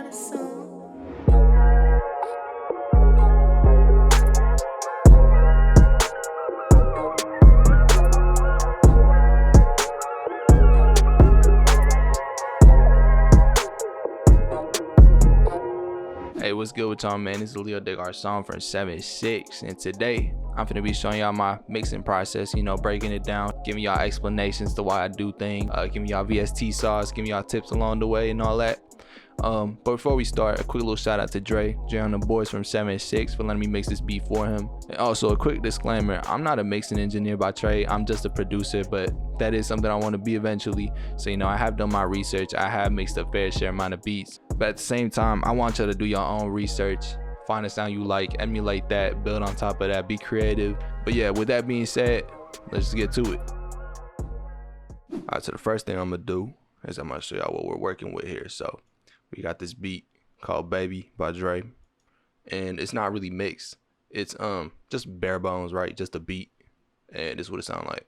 Hey, what's good with y'all, man? This is Leo Garson from 7-6, and today I'm gonna be showing y'all my mixing process, breaking it down, giving y'all explanations to why I do things, giving y'all VST sauce, giving y'all tips along the way and all that. But before we start, a quick little shout out to Dre and the boys from 7-6 for letting me mix this beat for him. And also a quick disclaimer, I'm not a mixing engineer by trade, I'm just a producer, but that is something I want to be eventually. So I have done my research, I have mixed a fair share amount of beats, but at the same time I want y'all to do your own research, find a sound you like, emulate that, build on top of that, be creative. But yeah, with that being said, let's just get to it. Alright, so the first thing I'm gonna do is I'm gonna show y'all what we're working with here. So we got this beat called Baby by Dre, and it's not really mixed, it's just bare bones, right? Just a beat, and this is what it sounds like.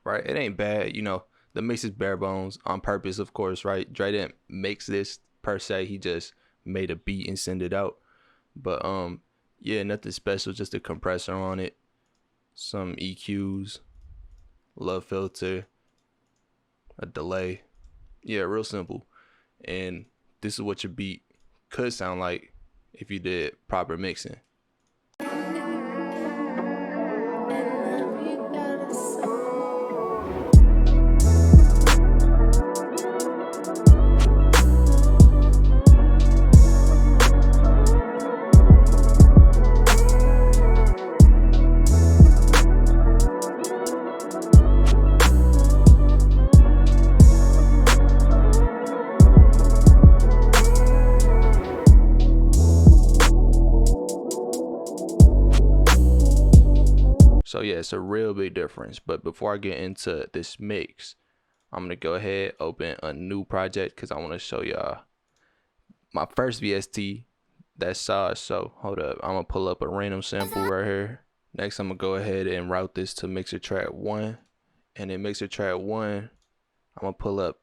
Right, it ain't bad, the mix is bare bones on purpose, of course, right? Dre didn't mix this per se, he just made a beat and send it out. But yeah, nothing special, just a compressor on it, some EQs, love filter, a delay. Yeah, real simple. And this is what your beat could sound like if you did proper mixing. So yeah, it's a real big difference. But before I get into this mix, I'm gonna go ahead, open a new project, because I want to show y'all my first VST that sauce. So hold up, I'm gonna pull up a random sample right here. Next, I'm gonna go ahead and route this to mixer track 1, and in mixer track 1, I'm gonna pull up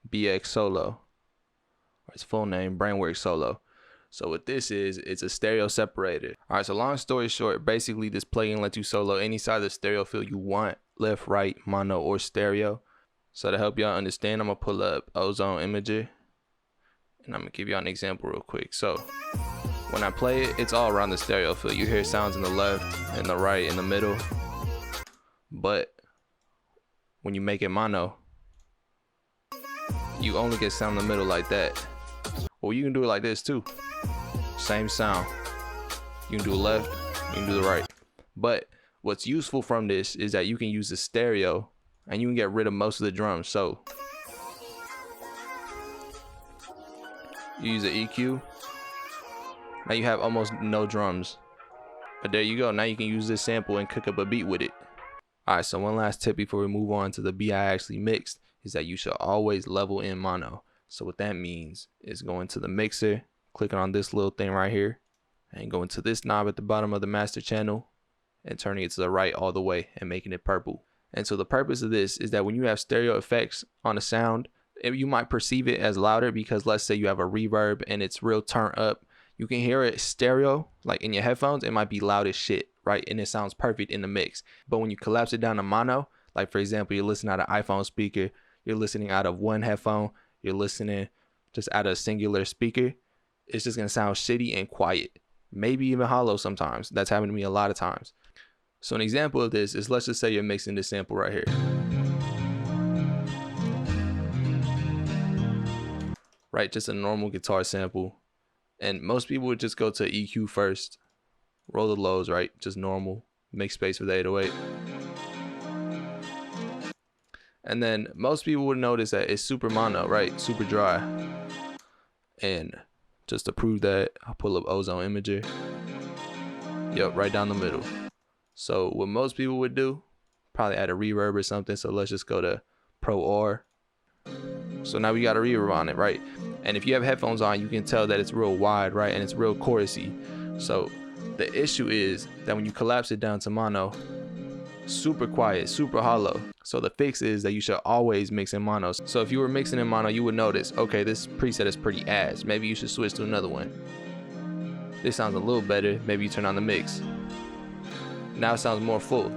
blxst solo, or its full name, Brainwork Solo. So what this is, it's a stereo separator. Alright, so long story short, basically this plugin lets you solo any side of the stereo field you want, left, right, mono, or stereo. So to help y'all understand, I'm gonna pull up Ozone Imager, and I'm gonna give y'all an example real quick. So when I play it, it's all around the stereo field. You hear sounds in the left, in the right, in the middle. But when you make it mono, you only get sound in the middle like that. Well, you can do it like this too. Same sound. You can do left, you can do the right. But what's useful from this is that you can use the stereo and you can get rid of most of the drums. So you use the EQ. Now you have almost no drums. But there you go. Now you can use this sample and cook up a beat with it. Alright, so one last tip before we move on to the beat I actually mixed is that you should always level in mono. So what that means is going to the mixer, clicking on this little thing right here, and going to this knob at the bottom of the master channel and turning it to the right all the way and making it purple. And so the purpose of this is that when you have stereo effects on a sound, you might perceive it as louder because let's say you have a reverb and it's real turned up. You can hear it stereo, like in your headphones, it might be loud as shit, right? And it sounds perfect in the mix. But when you collapse it down to mono, like for example, you're listening out of an iPhone speaker, you're listening out of one headphone, you're listening just out of a singular speaker, it's just gonna sound shitty and quiet, maybe even hollow sometimes. That's happened to me a lot of times. So an example of this is, let's just say you're mixing this sample right here, right? Just a normal guitar sample, and most people would just go to EQ first, roll the lows, right? Just normal, make space for the 808. And then most people would notice that it's super mono, right? Super dry. And just to prove that, I'll pull up Ozone Imager. Yep, right down the middle. So what most people would do, probably add a reverb or something. So let's just go to Pro R. So now we got a reverb on it, right? And if you have headphones on, you can tell that it's real wide, right? And it's real chorusy. So the issue is that when you collapse it down to mono, super quiet, super hollow. So the fix is that you should always mix in mono. So if you were mixing in mono, you would notice, okay, this preset is pretty ass. Maybe you should switch to another one. This sounds a little better. Maybe you turn on the mix. Now it sounds more full.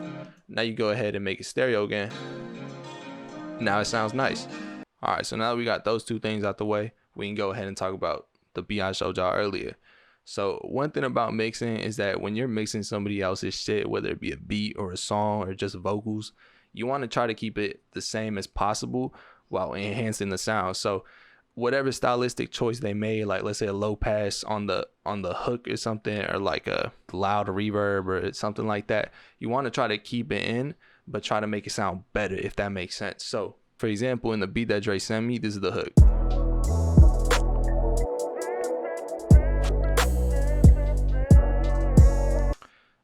Now you go ahead and make it stereo again. Now it sounds nice. All right, so now that we got those two things out the way, we can go ahead and talk about the beat I showed y'all earlier. So one thing about mixing is that when you're mixing somebody else's shit, whether it be a beat or a song or just vocals, you want to try to keep it the same as possible while enhancing the sound. So whatever stylistic choice they made, like let's say a low pass on the hook or something, or like a loud reverb or something like that, you want to try to keep it in, but try to make it sound better, if that makes sense. So for example, in the beat that Dre sent me, this is the hook.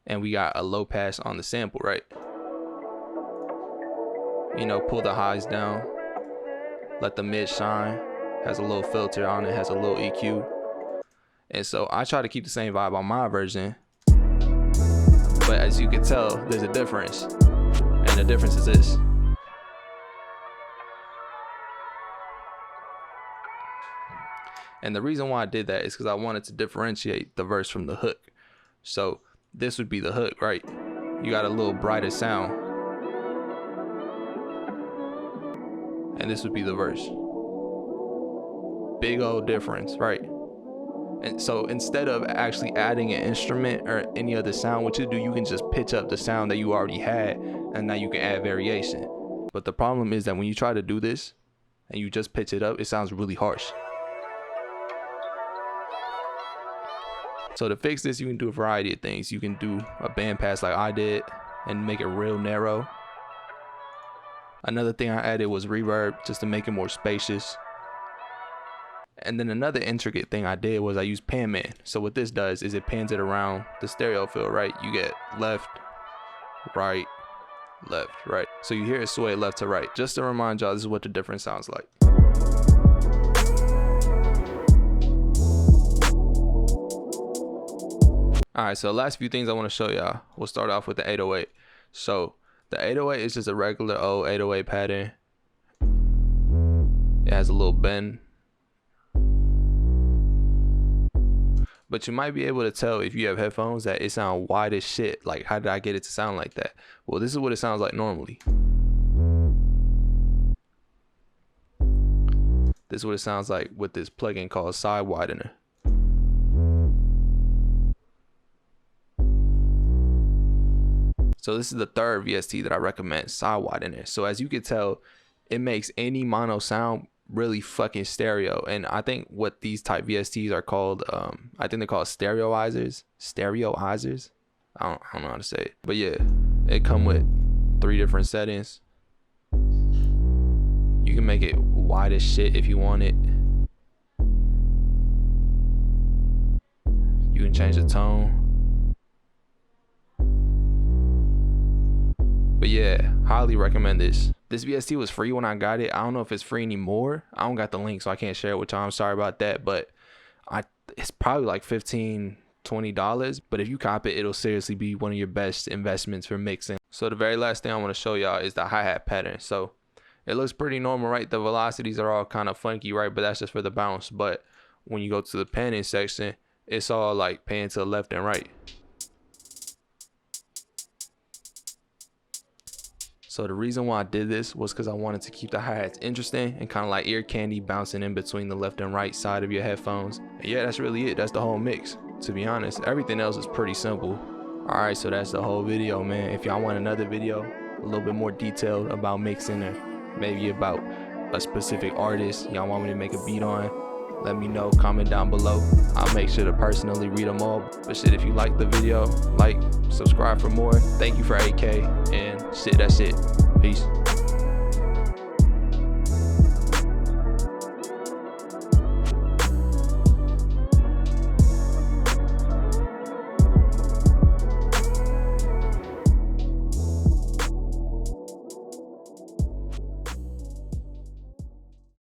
And we got a low pass on the sample, right? You know, pull the highs down, let the mid shine, has a little filter on it, has a little EQ. And so I try to keep the same vibe on my version, but as you can tell, there's a difference. And the difference is this. And the reason why I did that is because I wanted to differentiate the verse from the hook. So this would be the hook, right? You got a little brighter sound. And this would be the verse. Big old difference, right? And so instead of actually adding an instrument or any other sound, what you do, you can just pitch up the sound that you already had, and now you can add variation. But the problem is that when you try to do this and you just pitch it up, it sounds really harsh. So to fix this, you can do a variety of things. You can do a bandpass like I did and make it real narrow. Another thing I added was reverb, just to make it more spacious. And then another intricate thing I did was I used pan man. So what this does is it pans it around the stereo field, right? You get left, right, left, right. So you hear it sway left to right. Just to remind y'all, this is what the difference sounds like. All right, so the last few things I want to show y'all. We'll start off with the 808. So the 808 is just a regular old 808 pattern. It has a little bend. But you might be able to tell if you have headphones that it sounds wide as shit. Like, how did I get it to sound like that? Well, this is what it sounds like normally. This is what it sounds like with this plugin called Side Widener. So this is the third VST that I recommend, Side Widener. So as you can tell, it makes any mono sound really fucking stereo. And I think what these type VSTs are called, I think they're called stereoizers. I don't know how to say it, but yeah, it come with 3 different settings. You can make it wide as shit if you want it. You can change the tone. But yeah, highly recommend this. This VST was free when I got it. I don't know if it's free anymore. I don't got the link, so I can't share it with y'all. I'm sorry about that, but it's probably like $15-$20. But if you cop it, it'll seriously be one of your best investments for mixing. So the very last thing I want to show y'all is the hi-hat pattern. So it looks pretty normal, right? The velocities are all kind of funky, right? But that's just for the bounce. But when you go to the panning section, it's all like pan to the left and right. So the reason why I did this was because I wanted to keep the hi-hats interesting and kind of like ear candy bouncing in between the left and right side of your headphones. And yeah, that's really it. That's the whole mix. To be honest, everything else is pretty simple. All right, so that's the whole video, man. If y'all want another video, a little bit more detailed about mixing or maybe about a specific artist y'all want me to make a beat on, let me know, comment down below. I'll make sure to personally read them all. But shit, if you like the video, like, subscribe for more. Thank you for 8K, and shit, that's it. Peace.